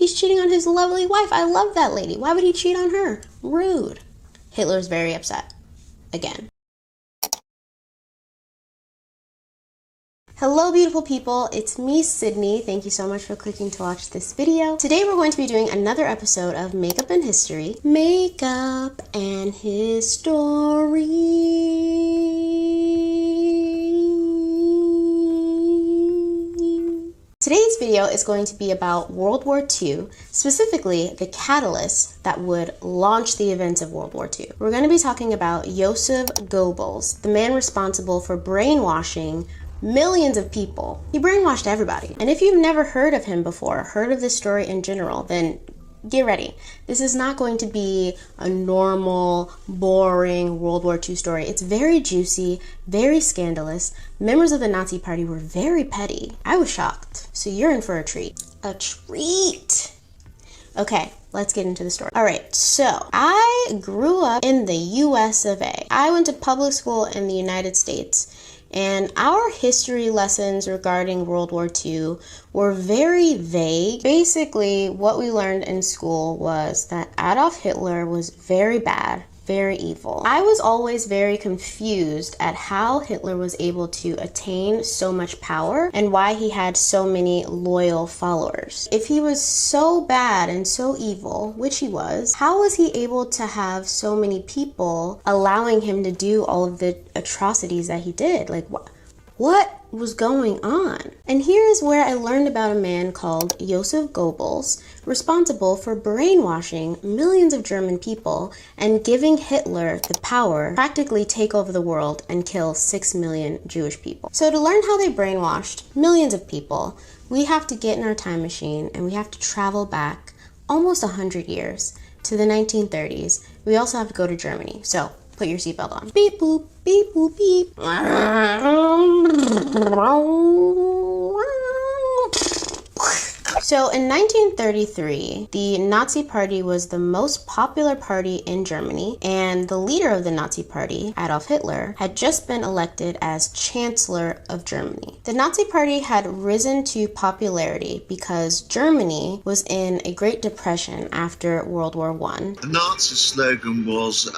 He's cheating on his lovely wife. I love that lady. Why would he cheat on her? Rude. Hitler's very upset. Again. Hello beautiful people, it's me Cydnee. Thank you so much for clicking to watch this video. Today we're going to be doing another episode of Makeup and History. Makeup and History. Today's video is going to be about World War II, specifically the catalyst that would launch the events of World War II. We're going to be talking about Joseph Goebbels, the man responsible for brainwashing millions of people. He brainwashed everybody. And if you've never heard of him before, heard of this story in general, then get ready. This is not going to be a normal, boring World War II story. It's very juicy, very scandalous. Members of the Nazi Party were very petty. I was shocked. So you're in for a treat. A treat! Okay, let's get into the story. All right, so I grew up in the US of A. I went to public school in the United States. And our history lessons regarding World War II were very vague. Basically, what we learned in school was that Adolf Hitler was very bad, very evil. I was always very confused at how Hitler was able to attain so much power and why he had so many loyal followers. If he was so bad and so evil, which he was, how was he able to have so many people allowing him to do all of the atrocities that he did? Like, what was going on? And here is where I learned about a man called Joseph Goebbels, responsible for brainwashing millions of German people and giving Hitler the power to practically take over the world and kill 6 million Jewish people. So to learn how they brainwashed millions of people, we have to get in our time machine and we have to travel back almost 100 years to the 1930s. We also have to go to Germany. So put your seatbelt on. Beep boop, beep boop, beep. So in 1933, the Nazi Party was the most popular party in Germany, and the leader of the Nazi Party, Adolf Hitler, had just been elected as Chancellor of Germany. The Nazi Party had risen to popularity because Germany was in a Great Depression after World War I. The Nazi slogan was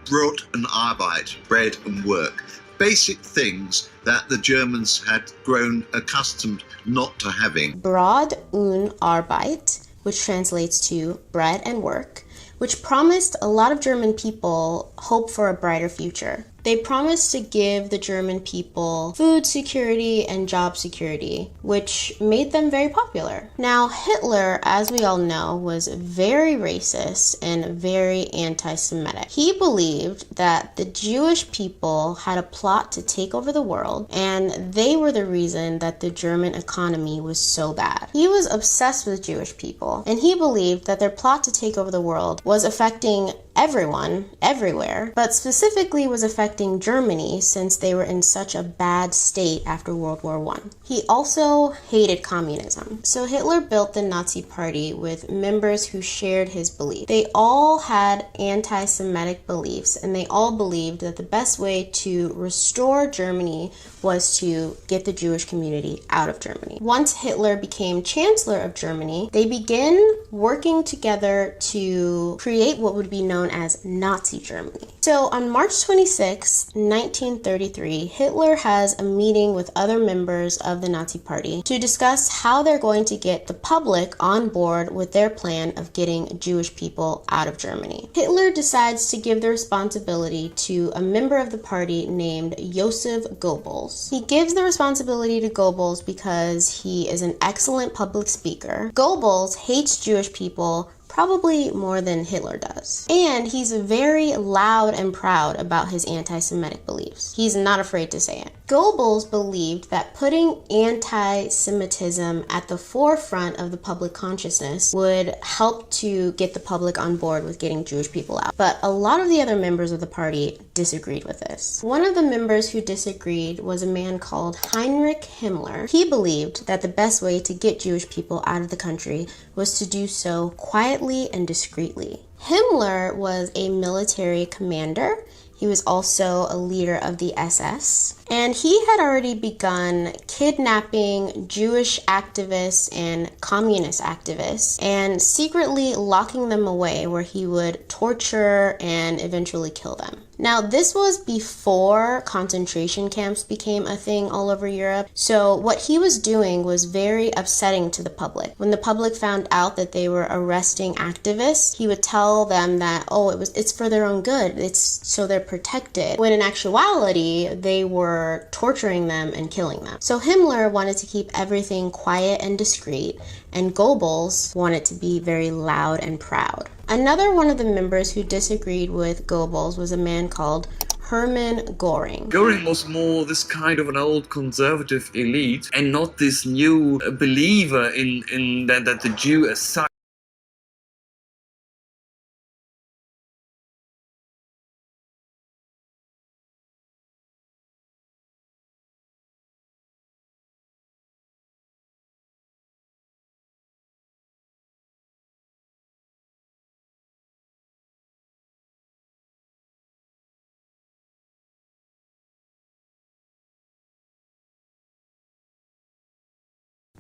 Brot und Arbeit, bread and work. Basic things that the Germans had grown accustomed not to having. Brot und Arbeit, which translates to bread and work, which promised a lot of German people hope for a brighter future. They promised to give the German people food security and job security, which made them very popular. Now, Hitler, as we all know, was very racist and very anti-Semitic. He believed that the Jewish people had a plot to take over the world, and they were the reason that the German economy was so bad. He was obsessed with Jewish people, and he believed that their plot to take over the world was affecting everyone, everywhere, but specifically was affecting Germany since they were in such a bad state after World War I. He also hated communism. So Hitler built the Nazi Party with members who shared his beliefs. They all had anti-Semitic beliefs, and they all believed that the best way to restore Germany was to get the Jewish community out of Germany. Once Hitler became Chancellor of Germany, they began working together to create what would be known as Nazi Germany. So on March 26, 1933, Hitler has a meeting with other members of the Nazi Party to discuss how they're going to get the public on board with their plan of getting Jewish people out of Germany. Hitler decides to give the responsibility to a member of the party named Joseph Goebbels. He gives the responsibility to Goebbels because he is an excellent public speaker. Goebbels hates Jewish people probably more than Hitler does. And he's very loud and proud about his anti-Semitic beliefs. He's not afraid to say it. Goebbels believed that putting anti-Semitism at the forefront of the public consciousness would help to get the public on board with getting Jewish people out. But a lot of the other members of the party disagreed with this. One of the members who disagreed was a man called Heinrich Himmler. He believed that the best way to get Jewish people out of the country was to do so quietly and discreetly. Himmler was a military commander. He was also a leader of the SS, and he had already begun kidnapping Jewish activists and communist activists and secretly locking them away where he would torture and eventually kill them. Now, this was before concentration camps became a thing all over Europe, so what he was doing was very upsetting to the public. When the public found out that they were arresting activists, he would tell them that, oh, it's for their own good, it's so they're protected, when in actuality, they were torturing them and killing them. So Himmler wanted to keep everything quiet and discreet, and Goebbels wanted to be very loud and proud. Another one of the members who disagreed with Goebbels was a man called Hermann Göring. Göring was more this kind of an old conservative elite and not this new believer in that the Jew as such.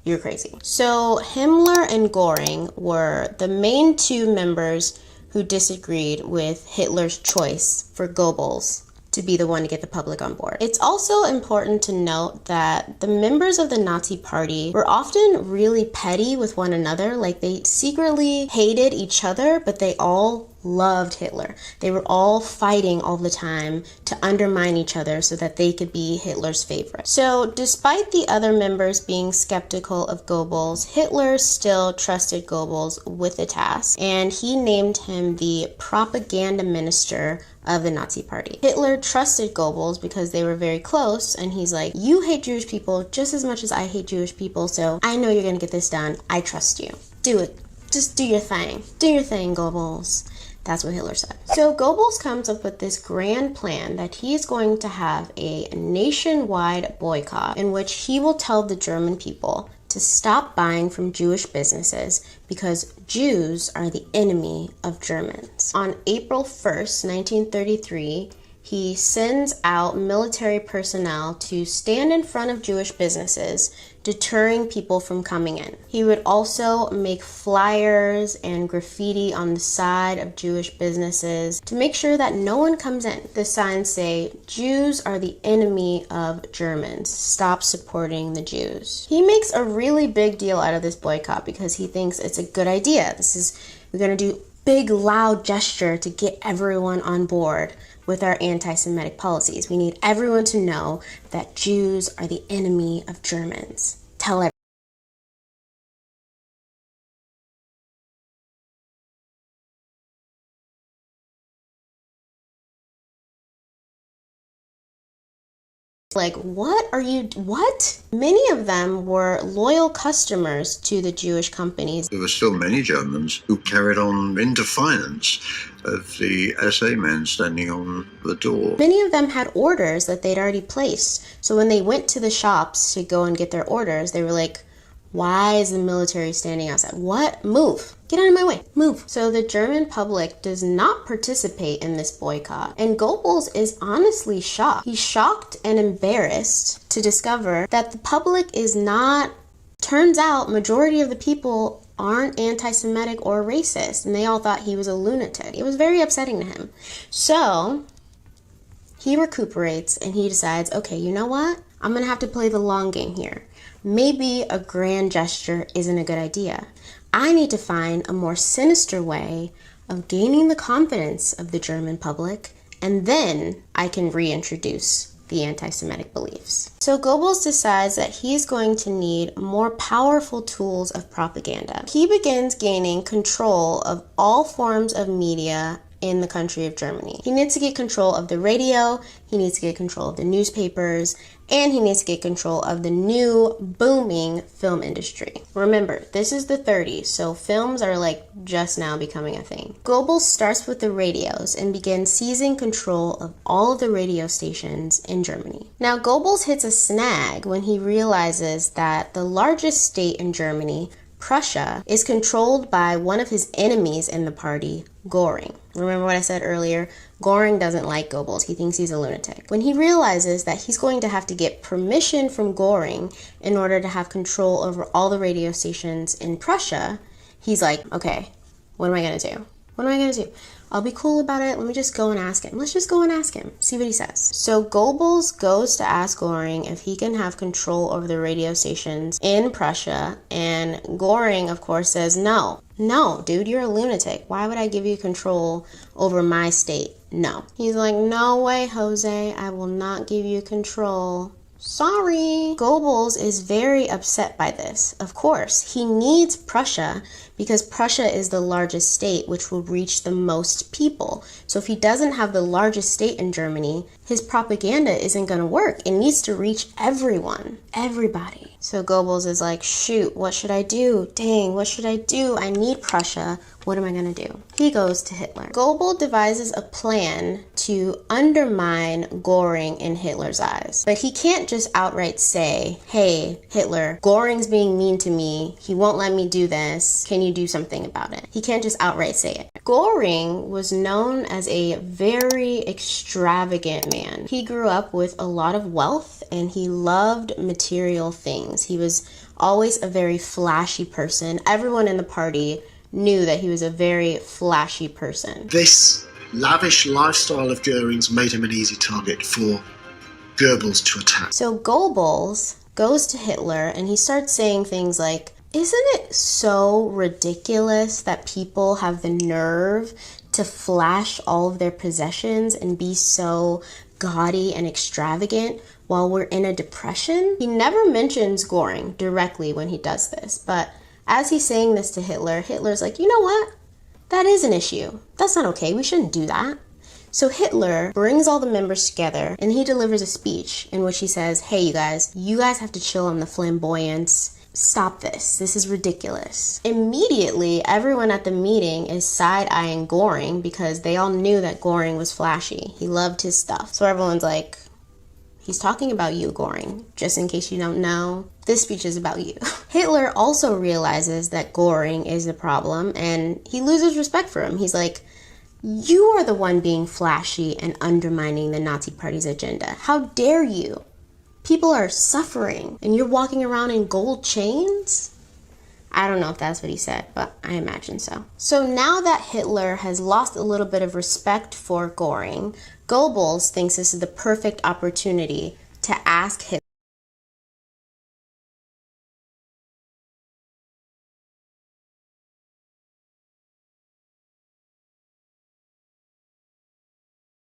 You're crazy. So Himmler and Göring were the main two members who disagreed with Hitler's choice for Goebbels to be the one to get the public on board. It's also important to note that the members of the Nazi Party were often really petty with one another. Like, they secretly hated each other, but they all loved Hitler. They were all fighting all the time to undermine each other so that they could be Hitler's favorite. So despite the other members being skeptical of Goebbels, Hitler still trusted Goebbels with the task, and he named him the propaganda minister of the Nazi Party. Hitler trusted Goebbels because they were very close, and he's like, you hate Jewish people just as much as I hate Jewish people, so I know you're gonna get this done. I trust you. Do it. Just do your thing. Do your thing, Goebbels. That's what Hitler said. So Goebbels comes up with this grand plan that he's going to have a nationwide boycott in which he will tell the German people to stop buying from Jewish businesses because Jews are the enemy of Germans. On April 1st, 1933, he sends out military personnel to stand in front of Jewish businesses, deterring people from coming in. He would also make flyers and graffiti on the side of Jewish businesses to make sure that no one comes in. The signs say, Jews are the enemy of Germans. Stop supporting the Jews. He makes a really big deal out of this boycott because he thinks it's a good idea. We're gonna do big loud gesture to get everyone on board with our anti-Semitic policies. We need everyone to know that Jews are the enemy of Germans. Tell everyone. Like, what? Many of them were loyal customers to the Jewish companies. There were still many Germans who carried on in defiance of the SA men standing on the door. Many of them had orders that they'd already placed. So when they went to the shops to go and get their orders, they were like, why is the military standing outside? What? Move. Get out of my way. Move. So the German public does not participate in this boycott. And Goebbels is honestly shocked. He's shocked and embarrassed to discover that the public is not, turns out majority of the people aren't anti-Semitic or racist. And they all thought he was a lunatic. It was very upsetting to him. So he recuperates and he decides, okay, you know what? I'm going to have to play the long game here. Maybe a grand gesture isn't a good idea. I need to find a more sinister way of gaining the confidence of the German public, and then I can reintroduce the anti-Semitic beliefs. So Goebbels decides that he's going to need more powerful tools of propaganda. He begins gaining control of all forms of media in the country of Germany. He needs to get control of the radio, he needs to get control of the newspapers, and he needs to get control of the new booming film industry. Remember, this is the 30s, so films are like just now becoming a thing. Goebbels starts with the radios and begins seizing control of all of the radio stations in Germany. Now, Goebbels hits a snag when he realizes that the largest state in Germany Prussia is controlled by one of his enemies in the party, Göring. Remember what I said earlier? Göring doesn't like Goebbels. He thinks he's a lunatic. When he realizes that he's going to have to get permission from Göring in order to have control over all the radio stations in Prussia, he's like, okay, what am I going to do? What am I going to do? I'll be cool about it. Let me just go and ask him. Let's just go and ask him. See what he says. So Goebbels goes to ask Göring if he can have control over the radio stations in Prussia. And Göring, of course, says, no. No, dude, you're a lunatic. Why would I give you control over my state? No. He's like, no way, Jose. I will not give you control. Sorry. Goebbels is very upset by this. Of course, he needs Prussia because Prussia is the largest state, which will reach the most people. So if he doesn't have the largest state in Germany, his propaganda isn't going to work. It needs to reach everyone, everybody. So Goebbels is like, shoot, what should I do? Dang, what should I do? I need Prussia. What am I going to do? He goes to Hitler. Goebbels devises a plan to undermine Göring in Hitler's eyes. But he can't just outright say, hey, Hitler, Göring's being mean to me. He won't let me do this. Can you do something about it? He can't just outright say it. Göring was known as a very extravagant man. He grew up with a lot of wealth and he loved material things. He was always a very flashy person. Everyone in the party knew that he was a very flashy person. This lavish lifestyle of Göring's made him an easy target for Goebbels to attack. So Goebbels goes to Hitler and he starts saying things like, isn't it so ridiculous that people have the nerve to flash all of their possessions and be so gaudy and extravagant while we're in a depression? He never mentions Göring directly when he does this, but as he's saying this to Hitler, Hitler's like, you know what? That is an issue. That's not okay. We shouldn't do that. So Hitler brings all the members together and he delivers a speech in which he says, hey, you guys have to chill on the flamboyance. Stop this. This is ridiculous. Immediately, everyone at the meeting is side-eyeing Göring because they all knew that Göring was flashy. He loved his stuff. So everyone's like, he's talking about you, Göring. Just in case you don't know, this speech is about you. Hitler also realizes that Göring is the problem and he loses respect for him. He's like, you are the one being flashy and undermining the Nazi Party's agenda. How dare you? People are suffering and you're walking around in gold chains? I don't know if that's what he said, but I imagine so. So now that Hitler has lost a little bit of respect for Göring, Goebbels thinks this is the perfect opportunity to ask Hitler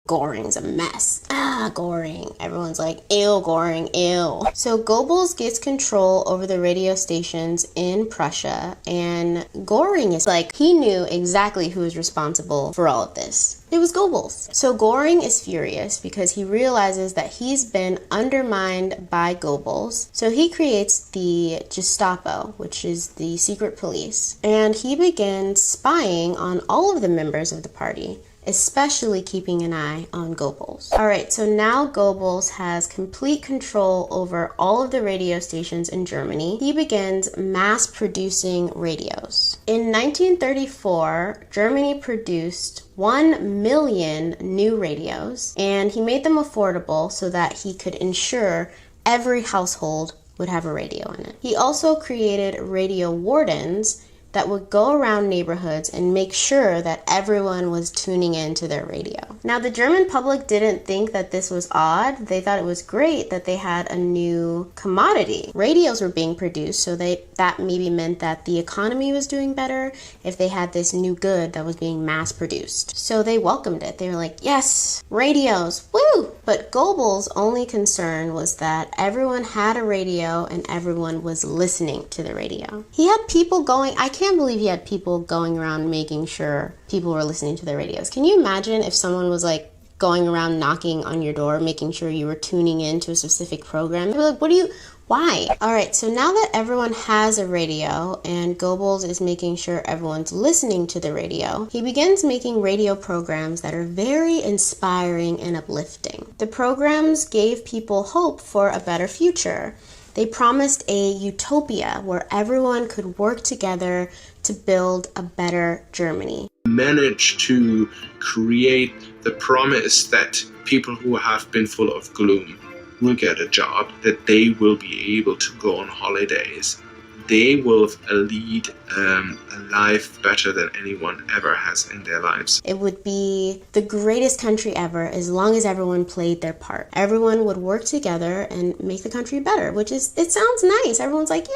Göring's a mess. Göring. Everyone's like, ew, Göring, ew. So Goebbels gets control over the radio stations in Prussia, and Göring is like, he knew exactly who was responsible for all of this. It was Goebbels. So Göring is furious because he realizes that he's been undermined by Goebbels. So he creates the Gestapo, which is the secret police, and he begins spying on all of the members of the party, especially keeping an eye on Goebbels. All right, so now Goebbels has complete control over all of the radio stations in Germany. He begins mass producing radios. In 1934, Germany produced 1 million new radios, and he made them affordable so that he could ensure every household would have a radio in it. He also created radio wardens that would go around neighborhoods and make sure that everyone was tuning in to their radio. Now, the German public didn't think that this was odd. They thought it was great that they had a new commodity. Radios were being produced, so that maybe meant that the economy was doing better if they had this new good that was being mass produced. So they welcomed it. They were like, yes, radios, woo! But Goebbels' only concern was that everyone had a radio and everyone was listening to the radio. He had people I can't believe he had people going around making sure people were listening to their radios. Can you imagine if someone was like going around knocking on your door, making sure you were tuning in to a specific program? They'd be like, why? All right, so now that everyone has a radio and Goebbels is making sure everyone's listening to the radio, he begins making radio programs that are very inspiring and uplifting. The programs gave people hope for a better future. They promised a utopia where everyone could work together to build a better Germany. Managed to create the promise that people who have been full of gloom will get a job, that they will be able to go on holidays. They will lead a life better than anyone ever has in their lives. It would be the greatest country ever as long as everyone played their part. Everyone would work together and make the country better, which is, it sounds nice. Everyone's like,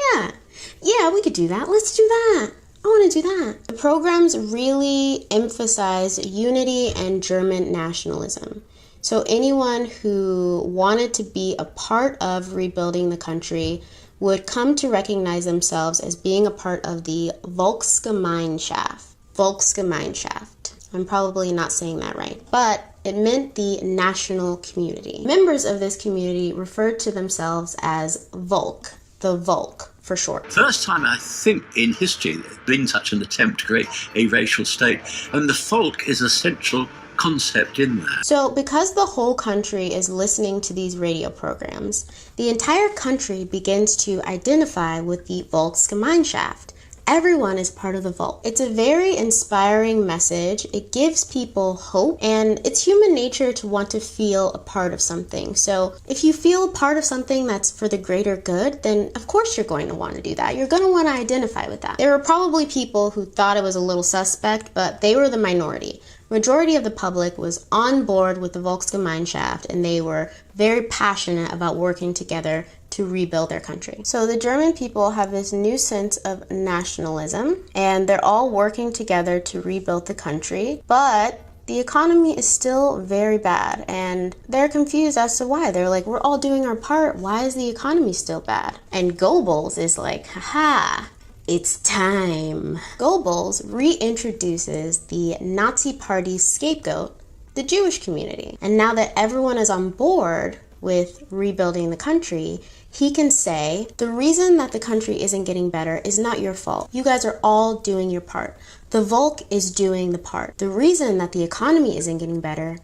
yeah, we could do that. Let's do that. I want to do that. The programs really emphasize unity and German nationalism. So anyone who wanted to be a part of rebuilding the country would come to recognize themselves as being a part of the Volksgemeinschaft. Volksgemeinschaft. I'm probably not saying that right, but it meant the national community. Members of this community referred to themselves as Volk, the Volk for short. First time, I think, in history there's been such an attempt to create a racial state, and the Volk is a central concept in that. So because the whole country is listening to these radio programs, the entire country begins to identify with the Volksgemeinschaft. Everyone is part of the Volk. It's a very inspiring message. It gives people hope, and it's human nature to want to feel a part of something. So if you feel a part of something that's for the greater good, then of course you're going to want to do that. You're going to want to identify with that. There were probably people who thought it was a little suspect, but they were the minority. Majority of the public was on board with the Volksgemeinschaft, and they were very passionate about working together to rebuild their country. So the German people have this new sense of nationalism, and they're all working together to rebuild the country, but the economy is still very bad, and they're confused as to why. They're like, we're all doing our part. Why is the economy still bad? And Goebbels is like, haha, it's time. Goebbels reintroduces the Nazi Party's scapegoat, the Jewish community. And now that everyone is on board with rebuilding the country, he can say, the reason that the country isn't getting better is not your fault. You guys are all doing your part. The Volk is doing the part. The reason that the economy isn't getting better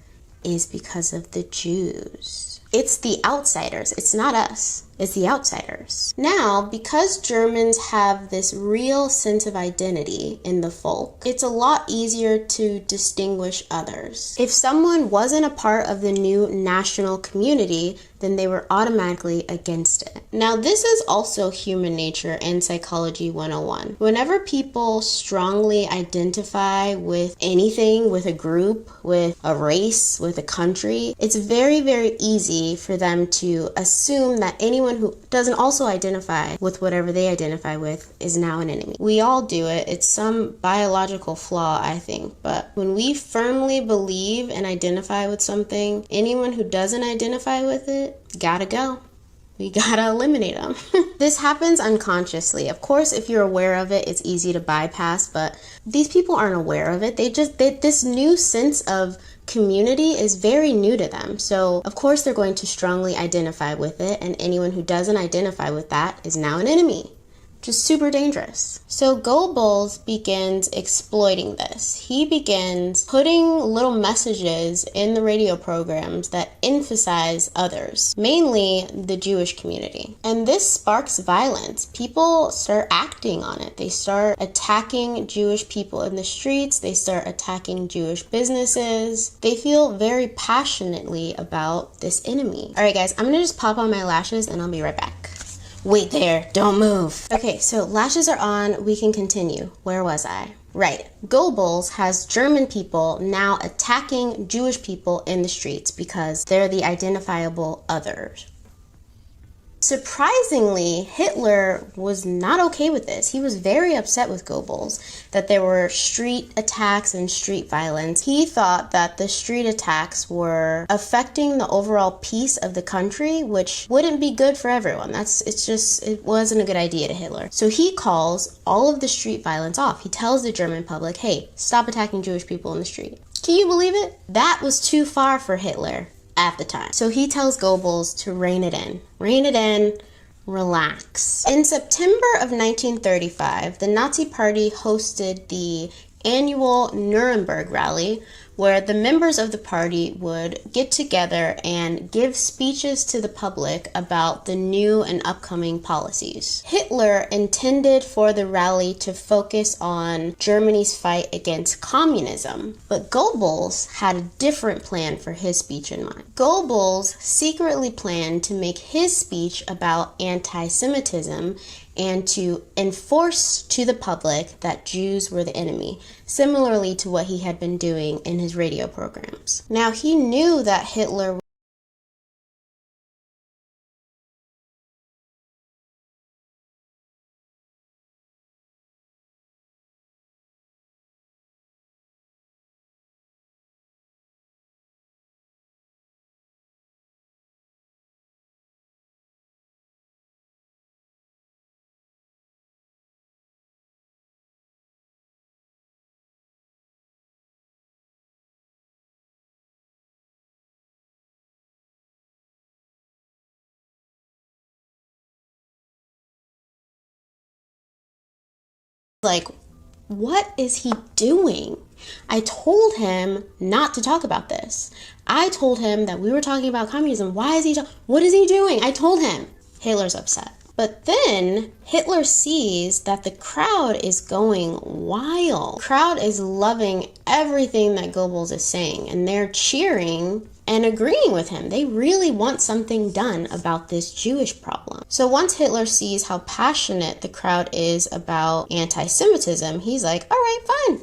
is because of the Jews. It's the outsiders. It's not us. It's the outsiders. Now, because Germans have this real sense of identity in the Volk, it's a lot easier to distinguish others. If someone wasn't a part of the new national community, then they were automatically against it. Now, this is also human nature and psychology 101. Whenever people strongly identify with anything, with a group, with a race, with a country, it's very, very easy for them to assume that anyone who doesn't also identify with whatever they identify with is now an enemy. We all do it. It's some biological flaw, I think. But when we firmly believe and identify with something, anyone who doesn't identify with it, gotta go. We gotta eliminate them. This happens unconsciously. Of course, if you're aware of it, it's easy to bypass, but these people aren't aware of it. This new sense of community is very new to them. So, of course, they're going to strongly identify with it, and anyone who doesn't identify with that is now an enemy. Just super dangerous. So Goebbels begins exploiting this. He begins putting little messages in the radio programs that emphasize others, mainly the Jewish community. And this sparks violence. People start acting on it. They start attacking Jewish people in the streets. They start attacking Jewish businesses. They feel very passionately about this enemy. All right, guys, I'm gonna just pop on my lashes and I'll be right back. Wait there, don't move. Okay, so lashes are on, we can continue. Where was I? Right, Goebbels has German people now attacking Jewish people in the streets because they're the identifiable others. Surprisingly, Hitler was not okay with this. He was very upset with Goebbels that there were street attacks and street violence. He thought that the street attacks were affecting the overall peace of the country, which wouldn't be good for everyone. It wasn't a good idea to Hitler. So he calls all of the street violence off. He tells the German public, hey, stop attacking Jewish people in the street. Can you believe it? That was too far for Hitler at the time. So he tells Goebbels to rein it in. Rein it in, relax. In September of 1935, the Nazi Party hosted the annual Nuremberg rally where the members of the party would get together and give speeches to the public about the new and upcoming policies. Hitler intended for the rally to focus on Germany's fight against communism, but Goebbels had a different plan for his speech in mind. Goebbels secretly planned to make his speech about anti-Semitism and to enforce to the public that Jews were the enemy, similarly to what he had been doing in his radio programs. Now, he knew that Hitler like, what is he doing? I told him not to talk about this. I told him that we were talking about communism. Why is he what is he doing? I told him. Hitler's upset. But then Hitler sees that the crowd is going wild. The crowd is loving everything that Goebbels is saying, and they're cheering and agreeing with him. They really want something done about this Jewish problem. So once Hitler sees how passionate the crowd is about anti-Semitism, he's like, all right, fine.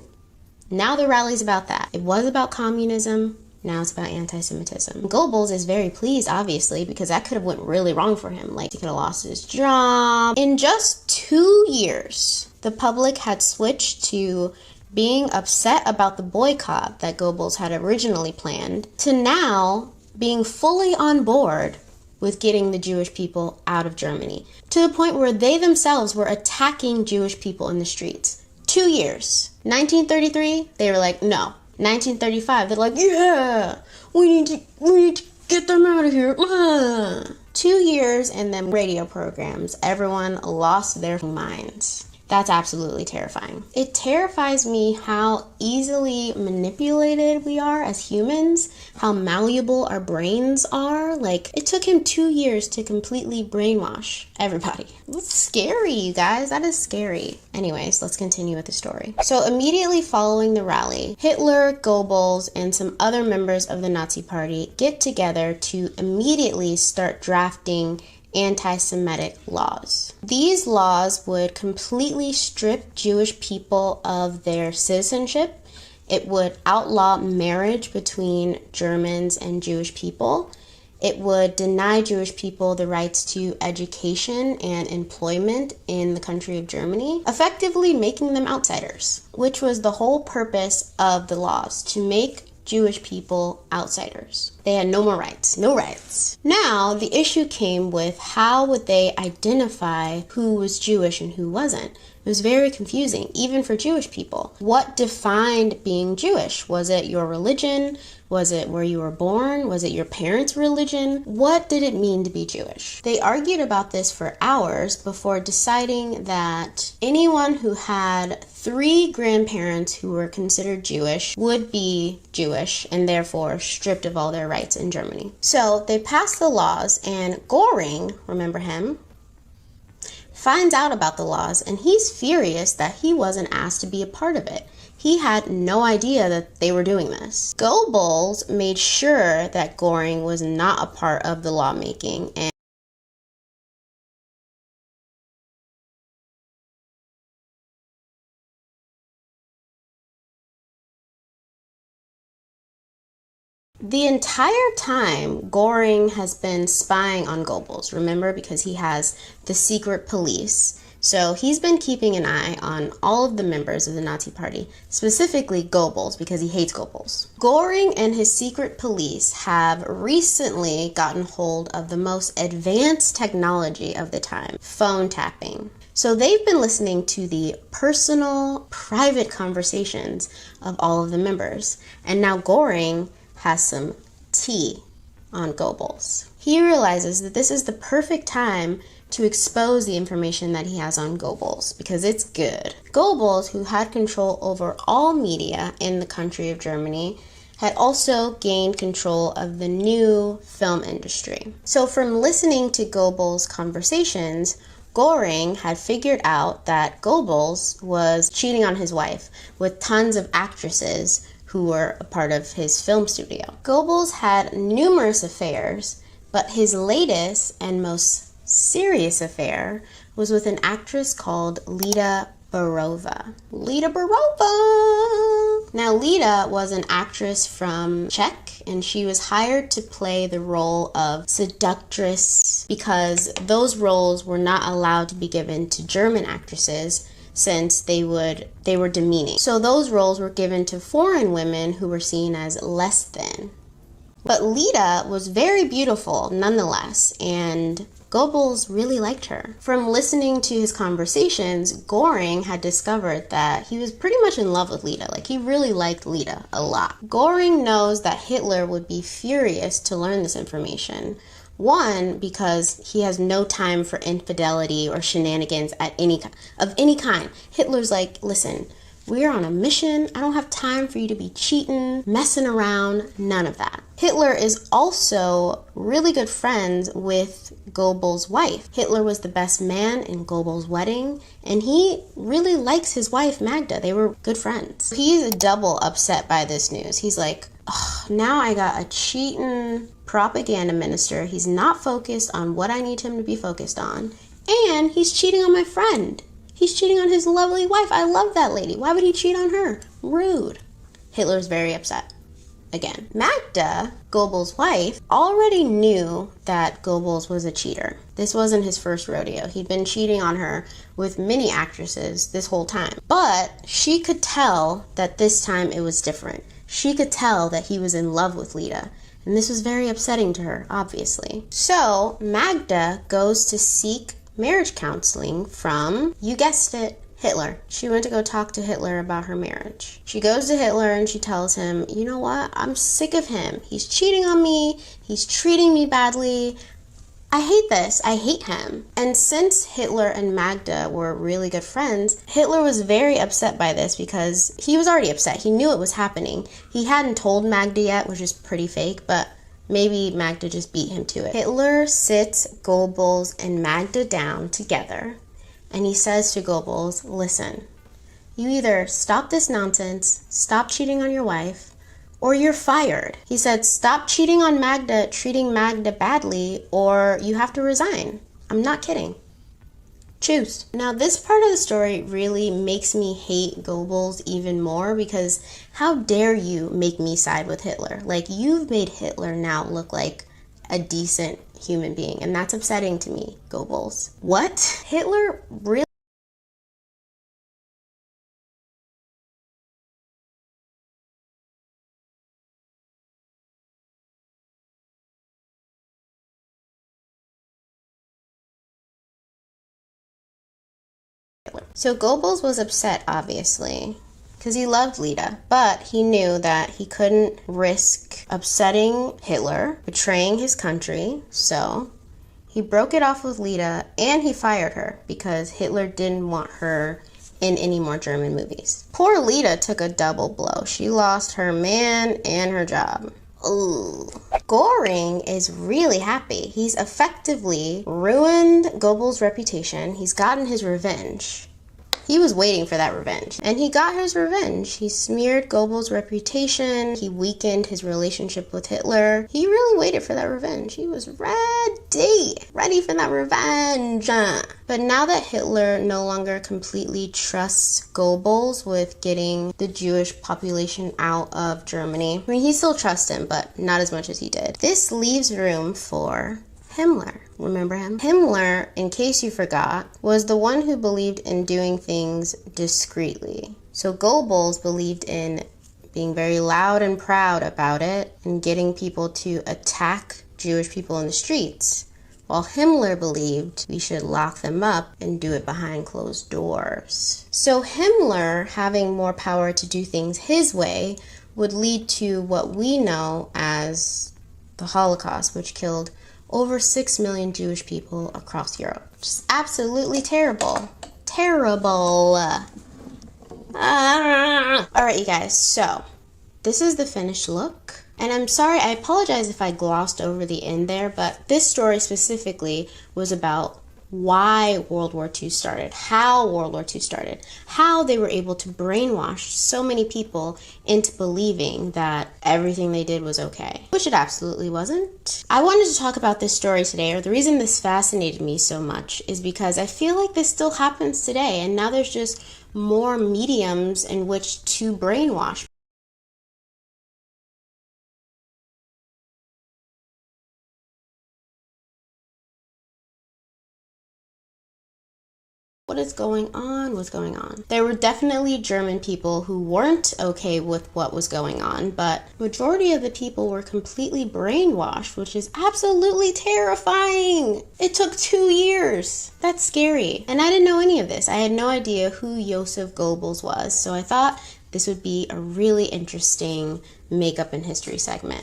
Now the rally's about that. It was about communism. Now it's about anti-Semitism. Goebbels is very pleased, obviously, because that could have went really wrong for him. Like, he could have lost his job. In just 2 years, the public had switched to being upset about the boycott that Goebbels had originally planned to now being fully on board with getting the Jewish people out of Germany, to the point where they themselves were attacking Jewish people in the streets. 2 years. 1933, they were like, no. 1935, they're like, yeah, we need to get them out of here. 2 years and then radio programs, everyone lost their minds. That's absolutely terrifying. It terrifies me how easily manipulated we are as humans, how malleable our brains are. Like, it took him 2 years to completely brainwash everybody. That's scary, you guys. That is scary. Anyways, let's continue with the story. So immediately following the rally, Hitler, Goebbels, and some other members of the Nazi Party get together to immediately start drafting anti-Semitic laws. These laws would completely strip Jewish people of their citizenship. It would outlaw marriage between Germans and Jewish people. It would deny Jewish people the rights to education and employment in the country of Germany, effectively making them outsiders, which was the whole purpose of the laws, to make Jewish people outsiders. They had no more rights, no rights. Now, the issue came with how would they identify who was Jewish and who wasn't. It was very confusing, even for Jewish people. What defined being Jewish? Was it your religion? Was it where you were born? Was it your parents' religion? What did it mean to be Jewish? They argued about this for hours before deciding that anyone who had 3 grandparents who were considered Jewish would be Jewish and therefore stripped of all their rights in Germany. So they passed the laws, and Göring, remember him, finds out about the laws, and he's furious that he wasn't asked to be a part of it. He had no idea that they were doing this. Goebbels made sure that Göring was not a part of the lawmaking, and the entire time, Göring has been spying on Goebbels, remember, because he has the secret police. So he's been keeping an eye on all of the members of the Nazi Party, specifically Goebbels, because he hates Goebbels. Göring and his secret police have recently gotten hold of the most advanced technology of the time, phone tapping. So they've been listening to the personal, private conversations of all of the members. And now Göring has some tea on Goebbels. He realizes that this is the perfect time to expose the information that he has on Goebbels, because it's good. Goebbels, who had control over all media in the country of Germany, had also gained control of the new film industry. So from listening to Goebbels' conversations, Göring had figured out that Goebbels was cheating on his wife with tons of actresses who were a part of his film studio. Goebbels had numerous affairs, but his latest and most serious affair was with an actress called Lida Barova. Lida Barova! Now, Lida was an actress from Czech, and she was hired to play the role of seductress because those roles were not allowed to be given to German actresses since they were demeaning. So those roles were given to foreign women who were seen as less than. But Lida was very beautiful nonetheless, and Goebbels really liked her. From listening to his conversations, Göring had discovered that he was pretty much in love with Lida. Like, he really liked Lida a lot. Göring knows that Hitler would be furious to learn this information. One, because he has no time for infidelity or shenanigans of any kind. Hitler's like, listen, we're on a mission. I don't have time for you to be cheating, messing around, none of that. Hitler is also really good friends with Goebbels' wife. Hitler was the best man in Goebbels' wedding, and he really likes his wife, Magda. They were good friends. He's double upset by this news. He's like, oh, now I got a cheating propaganda minister. He's not focused on what I need him to be focused on, and he's cheating on my friend. He's cheating on his lovely wife. I love that lady. Why would he cheat on her? Rude. Hitler's very upset. Again, Magda, Goebbels' wife, already knew that Goebbels was a cheater. This wasn't his first rodeo. He'd been cheating on her with many actresses this whole time. But she could tell that this time it was different. She could tell that he was in love with Lida. And this was very upsetting to her, obviously. So Magda goes to seek marriage counseling from, you guessed it, Hitler. She went to go talk to Hitler about her marriage. She goes to Hitler and she tells him, you know what? I'm sick of him. He's cheating on me. He's treating me badly. I hate this. I hate him. And since Hitler and Magda were really good friends, Hitler was very upset by this because he was already upset. He knew it was happening. He hadn't told Magda yet, which is pretty fake, but maybe Magda just beat him to it. Hitler sits Goebbels and Magda down together, and he says to Goebbels, listen, you either stop this nonsense, stop cheating on your wife, or you're fired. He said, stop cheating on Magda, treating Magda badly, or you have to resign. I'm not kidding. Choose. Now, this part of the story really makes me hate Goebbels even more because how dare you make me side with Hitler? Like, you've made Hitler now look like a decent human being, and that's upsetting to me, Goebbels. What? Hitler really? So Goebbels was upset, obviously, because he loved Lida, but he knew that he couldn't risk upsetting Hitler, betraying his country, so he broke it off with Lida and he fired her because Hitler didn't want her in any more German movies. Poor Lida took a double blow. She lost her man and her job. Ooh. Göring is really happy. He's effectively ruined Goebbels' reputation. He's gotten his revenge. He was waiting for that revenge, and he got his revenge. He smeared Goebbels' reputation. He weakened his relationship with Hitler. He really waited for that revenge. He was ready for that revenge. But now that Hitler no longer completely trusts Goebbels with getting the Jewish population out of Germany, I mean, he still trusts him, but not as much as he did. This leaves room for Himmler. Remember him? Himmler, in case you forgot, was the one who believed in doing things discreetly. So Goebbels believed in being very loud and proud about it and getting people to attack Jewish people in the streets, while Himmler believed we should lock them up and do it behind closed doors. So Himmler, having more power to do things his way, would lead to what we know as the Holocaust, which killed over 6 million Jewish people across Europe. Just absolutely terrible. Terrible. Alright, you guys, so this is the finished look. And I'm sorry, I apologize if I glossed over the end there, but this story specifically was about why World War II started, how World War II started, how they were able to brainwash so many people into believing that everything they did was okay, which it absolutely wasn't. I wanted to talk about this story today, or the reason this fascinated me so much is because I feel like this still happens today, and now there's just more mediums in which to brainwash. What is going on? What's going on? There were definitely German people who weren't okay with what was going on, but majority of the people were completely brainwashed, which is absolutely terrifying. It took 2 years. That's scary. And I didn't know any of this. I had no idea who Joseph Goebbels was, so I thought this would be a really interesting makeup in history segment.